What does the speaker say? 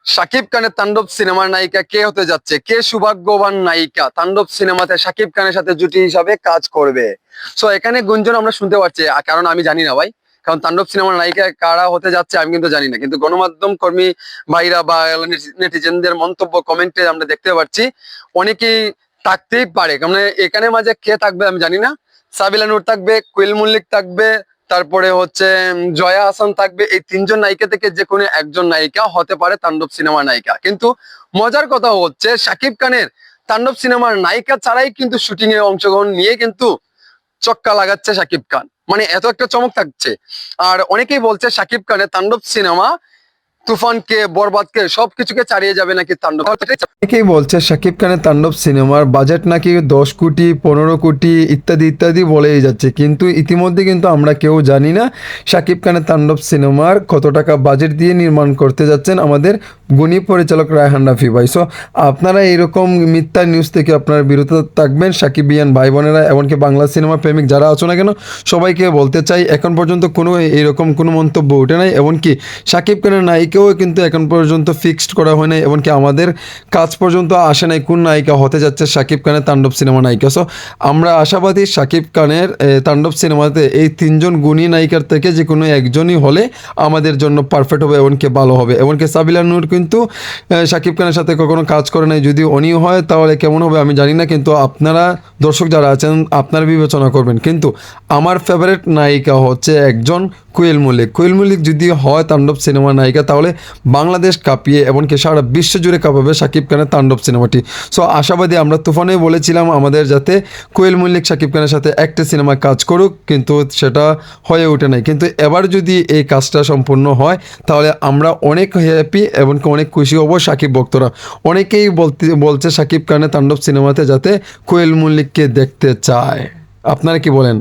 শাকিব খানের তাণ্ডব সিনেমার নায়িকা কে হতে যাচ্ছে? কে সৌভাগ্যবান নায়িকা তাণ্ডব সিনেমাতে শাকিব খানের সাথে জুটি হিসাবে কাজ করবে? সো এখানে গুঞ্জন আমরা শুনতে পাচ্ছি, কারণ আমি জানি না ভাই, কারণ তাণ্ডব সিনেমার নায়িকা কারা হতে যাচ্ছে আমি কিন্তু জানি না, কিন্তু গণমাধ্যম কর্মী ভাইরা বা নেটিজেনদের মন্তব্য কমেন্টে আমরা দেখতে পাচ্ছি অনেকেই থাকতেই পারে। মানে এখানে মাঝে কে থাকবে আমি জানি না। সাবিলা নূর থাকবে, কোয়েল মল্লিক থাকবে, তারপরে হচ্ছে জয়া আহসান থাকবে। এই তিনজন নায়িকা থেকে যে কোনো একজন নায়িকা হতে পারে তাণ্ডব সিনেমার নায়িকা। কিন্তু মজার কথা হচ্ছে শাকিব খানের তাণ্ডব সিনেমার নায়িকা ছাড়াই কিন্তু শুটিং এ অংশগ্রহণ নিয়ে কিন্তু চক্কা লাগাচ্ছে শাকিব খান, মানে এত একটা চমক থাকছে। আর অনেকেই বলছে শাকিব খানের তাণ্ডব সিনেমা তুফানকে, বরবাদকে সবকিছুকে ছাড়িয়ে যাবে নাকি তাণ্ডব। অনেকেই বলছে শাকিব খানের তাণ্ডব সিনেমার বাজেট নাকি 10 কোটি 15 কোটি ইত্যাদি ইত্যাদি বলেই যাচ্ছে, কিন্তু ইতিমধ্যে কিন্তু আমরা কেউ জানি না শাকিব খানের তাণ্ডব সিনেমার কত টাকা বাজেট দিয়ে নির্মাণ করতে যাচ্ছেন আমাদের গুণী পরিচালক রায়হান রাফি ভাই। সো আপনারা এইরকম মিথ্যা নিউজ থেকে আপনারা বিরত থাকবেন। সাকিবিয়ান ভাই বোনেরা এমনকি বাংলা সিনেমা প্রেমিক যারা আছো না কেন, সবাইকে বলতে চাই এখন পর্যন্ত কোনো এইরকম কোনো মন্তব্য ওঠে নাই, এমনকি শাকিব খানের নায়িকাও কিন্তু এখন পর্যন্ত ফিক্সড করা হয় নাই, এমনকি আমাদের কাজ পর্যন্ত আসে নাই কোন নায়িকা হতে যাচ্ছে শাকিব খানের তাণ্ডব সিনেমা নায়িকা। সো আমরা আশাবাদী শাকিব খানের তাণ্ডব সিনেমাতে এই তিনজন গুণী নায়িকার থেকে যে কোনো একজনই হলে আমাদের জন্য পারফেক্ট হবে, এমনকি ভালো হবে। এমনকি সাবিলা নূর কিন্তু শাকিব খানের সাথে কখনো কাজ করে নাই, যদি উনি হয় তাহলে কেমন হবে আমি জানি না, কিন্তু আপনারা দর্শক যারা আছেন আপনারা বিবেচনা করবেন। কিন্তু আমার ফেভারিট নায়িকা হচ্ছে একজন কোয়েল মল্লিক। কোয়েল মল্লিক যদি হয় তাণ্ডব সিনেমার নায়িকা তাহলে বাংলাদেশ কাঁপিয়ে এমনকি সারা বিশ্ব জুড়ে কাঁপাবে শাকিব খানের তাণ্ডব সিনেমাটি। সো আশাবাদী আমরা তুফানে বলেছিলাম আমাদের যাতে কোয়েল মল্লিক শাকিব খানের সাথে একটা সিনেমা কাজ করুক, কিন্তু সেটা হয়ে ওঠে নাই। কিন্তু এবার যদি এই কাজটা সম্পূর্ণ হয় তাহলে আমরা অনেক হ্যাপি এবং অনেক খুশি হব। শাকিব ভক্তরা অনেকেই বলছে শাকিব খানের তাণ্ডব সিনেমাতে যাতে কোয়েল মল্লিককে দেখতে চায়। আপনারা কি বলেন?